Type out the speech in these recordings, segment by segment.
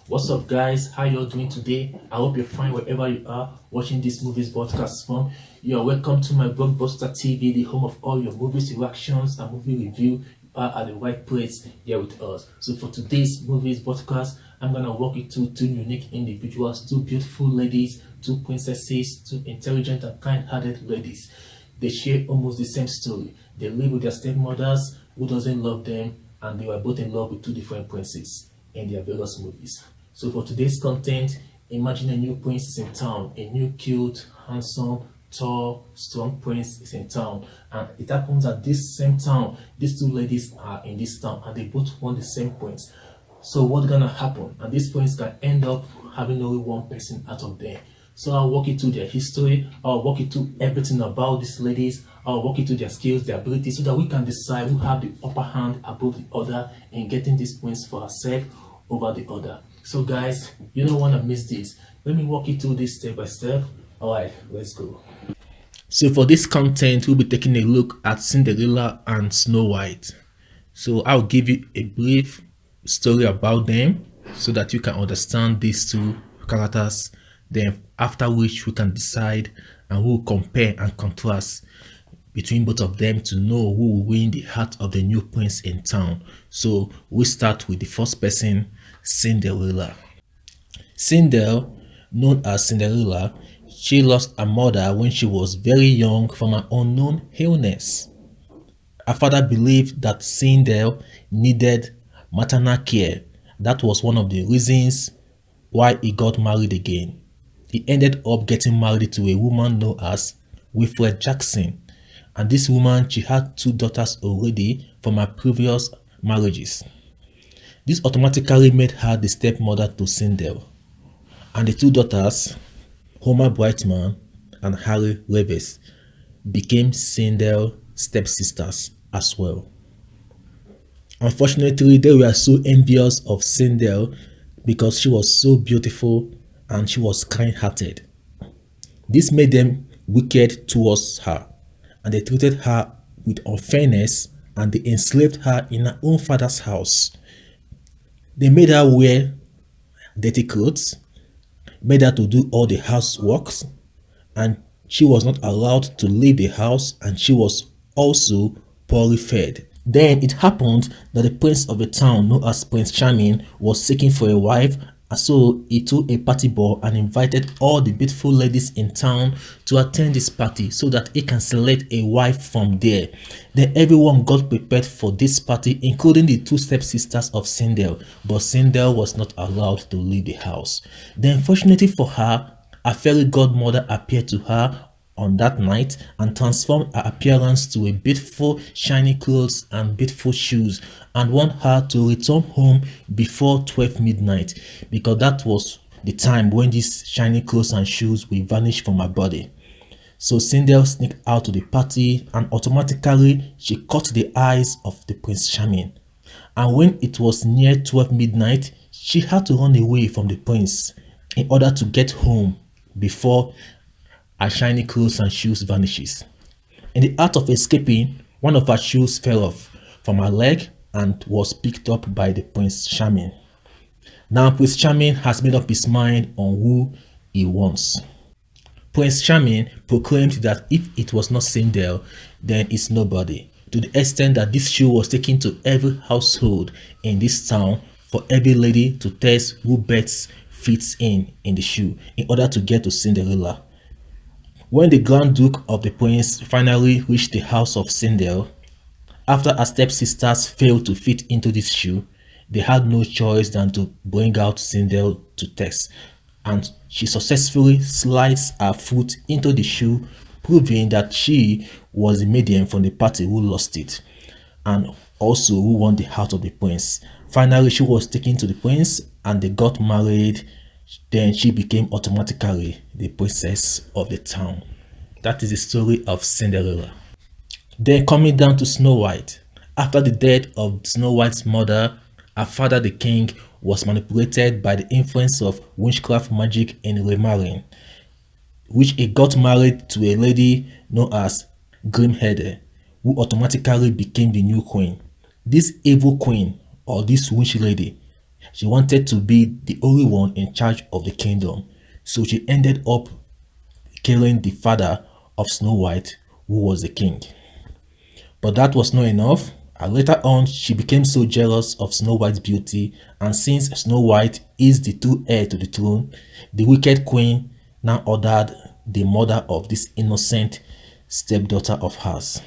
What's up, guys? How you all doing today? I hope you're fine wherever you are watching this movies broadcast from. You are welcome to my Blockbuster TV, the home of all your movies reactions and movie review. You are at the right place here with us. So for today's movies broadcast, I'm gonna walk you through two unique individuals, two beautiful ladies, two princesses, two intelligent and kind-hearted ladies. They share almost the same story. They live with their stepmothers who doesn't love them, and they were both in love with two different princes in their various movies. So for today's content, imagine a new prince is in town, a new cute, handsome, tall, strong prince is in town, and it happens at this same town, these two ladies are in this town and they both want the same prince. So what's gonna happen? And this prince can end up having only one person out of them. So I'll walk you through their history, I'll walk you through everything about these ladies, I'll walk you through their skills, their abilities, so that we can decide who have the upper hand above the other in getting this prince for ourselves over the other. So guys, you don't want to miss this. Let me walk you through this step by step. Alright, let's go. So for this content, we'll be taking a look at Cinderella and Snow White. So I'll give you a brief story about them so that you can understand these two characters. Then after which we can decide and we'll compare and contrast between both of them to know who will win the heart of the new prince in town. So we start with the first person, Cinderella. Cinderella, known as Cinderella, she lost her mother when she was very young from an unknown illness. Her father believed that Cinderella needed maternal care. That was one of the reasons why he got married again. He ended up getting married to a woman known as Wilfred Jackson, and this woman, she had two daughters already from her previous marriages. This automatically made her the stepmother to Cinderella, and the two daughters, Homer Brightman and Harry Reves, became Cinderella's stepsisters as well. Unfortunately, they were so envious of Cinderella because she was so beautiful and she was kind-hearted. This made them wicked towards her, and they treated her with unfairness, and they enslaved her in her own father's house. They made her wear dirty clothes, made her to do all the houseworks, and she was not allowed to leave the house, and she was also poorly fed. Then it happened that the prince of the town, known as Prince Charming, was seeking for a wife, and so he threw a party ball and invited all the beautiful ladies in town to attend this party so that he can select a wife from there. Then everyone got prepared for this party, including the two stepsisters of Cinderella, but Cinderella was not allowed to leave the house. Then fortunately for her, a fairy godmother appeared to her on that night and transformed her appearance to a beautiful shiny clothes and beautiful shoes, and want her to return home before 12 midnight, because that was the time when these shiny clothes and shoes will vanish from her body. So Cinderella sneaked out to the party, and automatically she caught the eyes of the Prince Charming, and when it was near 12 midnight, she had to run away from the prince in order to get home before her shiny clothes and shoes vanishes. In the act of escaping, one of her shoes fell off from her leg and was picked up by the Prince Charming. Now Prince Charming has made up his mind on who he wants. Prince Charming proclaimed that if it was not Cinderella, then it's nobody, to the extent that this shoe was taken to every household in this town for every lady to test who best fits in the shoe in order to get to Cinderella. When the Grand Duke of the Prince finally reached the house of Cinderella, after her stepsisters failed to fit into this shoe, they had no choice than to bring out Cinderella to test, and she successfully slides her foot into the shoe, proving that she was the maiden from the party who lost it, and also who won the heart of the prince. Finally, she was taken to the prince and they got married. Then she became automatically the princess of the town. That is the story of Cinderella. Then coming down to Snow White. After the death of Snow White's mother, her father the king was manipulated by the influence of witchcraft magic in remarrying, which he got married to a lady known as Grimhead, who automatically became the new queen. This evil queen, or this witch lady, She wanted to be the only one in charge of the kingdom, so she ended up killing the father of Snow White, who was the king. But that was not enough. And later on, she became so jealous of Snow White's beauty, and since Snow White is the true heir to the throne, the wicked queen now ordered the murder of this innocent stepdaughter of hers.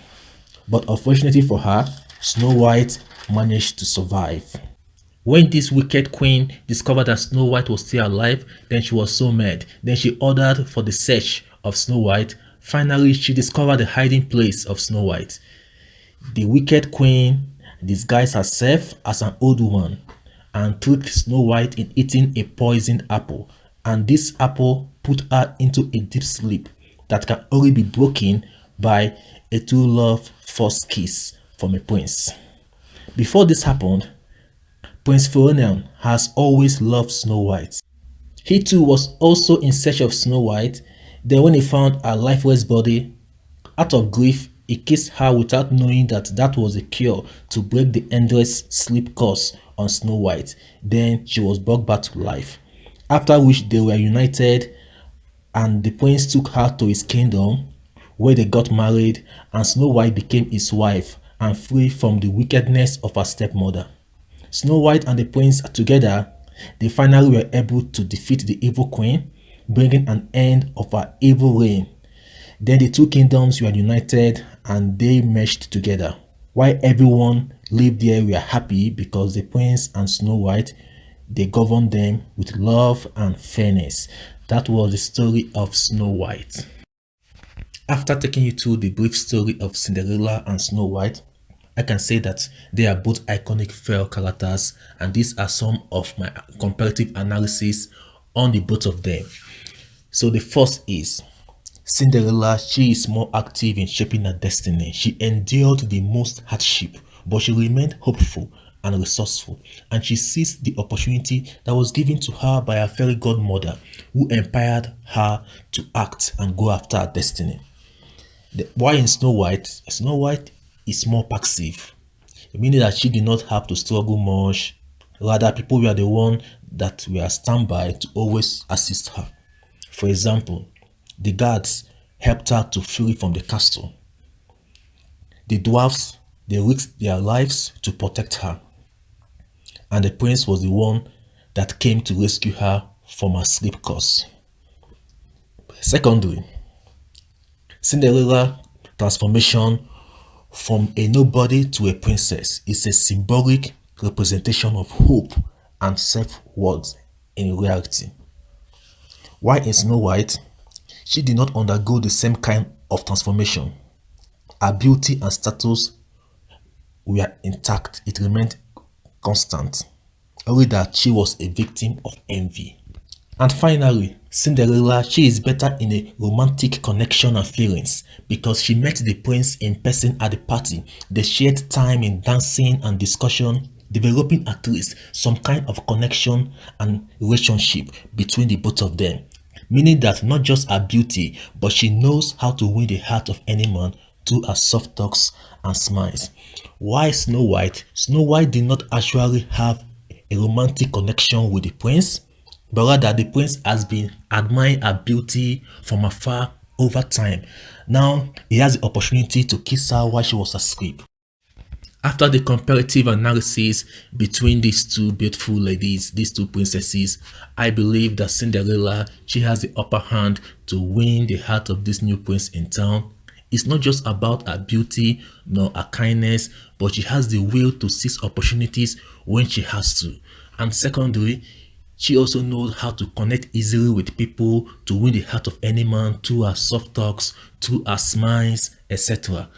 But unfortunately for her, Snow White managed to survive. When this wicked queen discovered that Snow White was still alive, then she was so mad. Then she ordered for the search of Snow White. Finally, she discovered the hiding place of Snow White. The wicked queen disguised herself as an old woman and tricked Snow White in eating a poisoned apple, and this apple put her into a deep sleep that can only be broken by a true love first kiss from a prince. Before this happened, Prince Philemon has always loved Snow White. He too was also in search of Snow White. Then when he found her lifeless body, out of grief, he kissed her without knowing that that was a cure to break the endless sleep curse on Snow White. Then she was brought back to life. After which they were united and the prince took her to his kingdom where they got married, and Snow White became his wife and free from the wickedness of her stepmother. Snow White and the prince together, they finally were able to defeat the evil queen, bringing an end of her evil reign. Then the two kingdoms were united and they merged together. While everyone lived there were happy because the prince and Snow White, they governed them with love and fairness. That was the story of Snow White. After taking you through the brief story of Cinderella and Snow White, I can say that they are both iconic fairy characters, and these are some of my comparative analysis on the both of them. So the first is Cinderella. She is more active in shaping her destiny. She endured the most hardship, but she remained hopeful and resourceful, and she seized the opportunity that was given to her by her fairy godmother, who empowered her to act and go after her destiny. Why in Snow White is more passive, meaning that she did not have to struggle much. Rather, people were the one that were standby to always assist her. For example, the guards helped her to flee from the castle. The dwarfs, they risked their lives to protect her. And the prince was the one that came to rescue her from her sleep curse. Secondly, Cinderella transformation from a nobody to a princess is a symbolic representation of hope and self-worth in reality. Why in Snow White, she did not undergo the same kind of transformation. Her beauty and status were intact, it remained constant, only that she was a victim of envy. And finally, Cinderella, she is better in a romantic connection and feelings because she met the prince in person at the party. They shared time in dancing and discussion, developing at least some kind of connection and relationship between the both of them. Meaning that not just her beauty, but she knows how to win the heart of any man through her soft talks and smiles. Why Snow White? Snow White did not actually have a romantic connection with the prince, but rather the prince has been admiring her beauty from afar over time. Now he has the opportunity to kiss her while she was asleep. After the comparative analysis between these two beautiful ladies, these two princesses, I believe that Cinderella, she has the upper hand to win the heart of this new prince in town. It's not just about her beauty nor her kindness, but she has the will to seize opportunities when she has to. And secondly, she also knows how to connect easily with people to win the heart of any man through her soft talks, through her smiles, etc.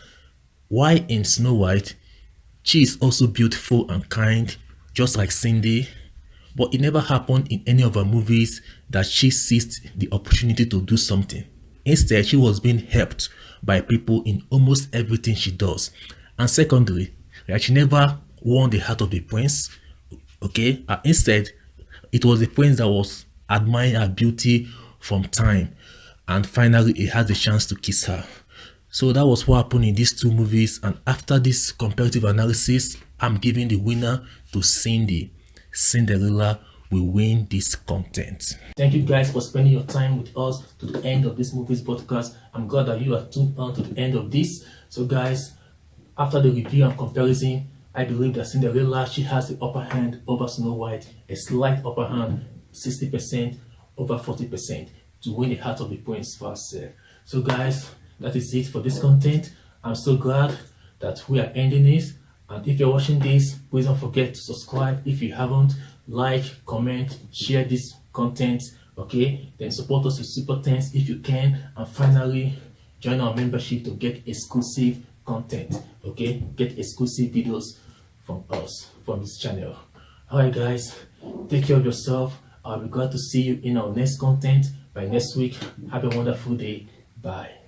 Why in Snow White, she is also beautiful and kind, just like Cindy, but it never happened in any of her movies that she seized the opportunity to do something. Instead, she was being helped by people in almost everything she does. And secondly, like she never won the heart of the prince. Okay, instead, it was the prince that was admiring her beauty from time, and finally, he had the chance to kiss her. So that was what happened in these two movies, and after this comparative analysis, I'm giving the winner to Cindy. Cinderella will win this content. Thank you guys for spending your time with us to the end of this movie's podcast. I'm glad that you are tuned on to the end of this. So guys, after the review and comparison, I believe that Cinderella, she has the upper hand over Snow White, a slight upper hand, 60% over 40%, to win the heart of the prince for herself. So guys, that is it for this content. I'm so glad that we are ending this. And if you're watching this, please don't forget to subscribe if you haven't. Like, comment, share this content, okay? Then support us with super thanks if you can. And finally, join our membership to get exclusive content, okay? Get exclusive videos from us, from this channel. Alright guys, take care of yourself. I'll be glad to see you in our next content by next week. Have a wonderful day. Bye.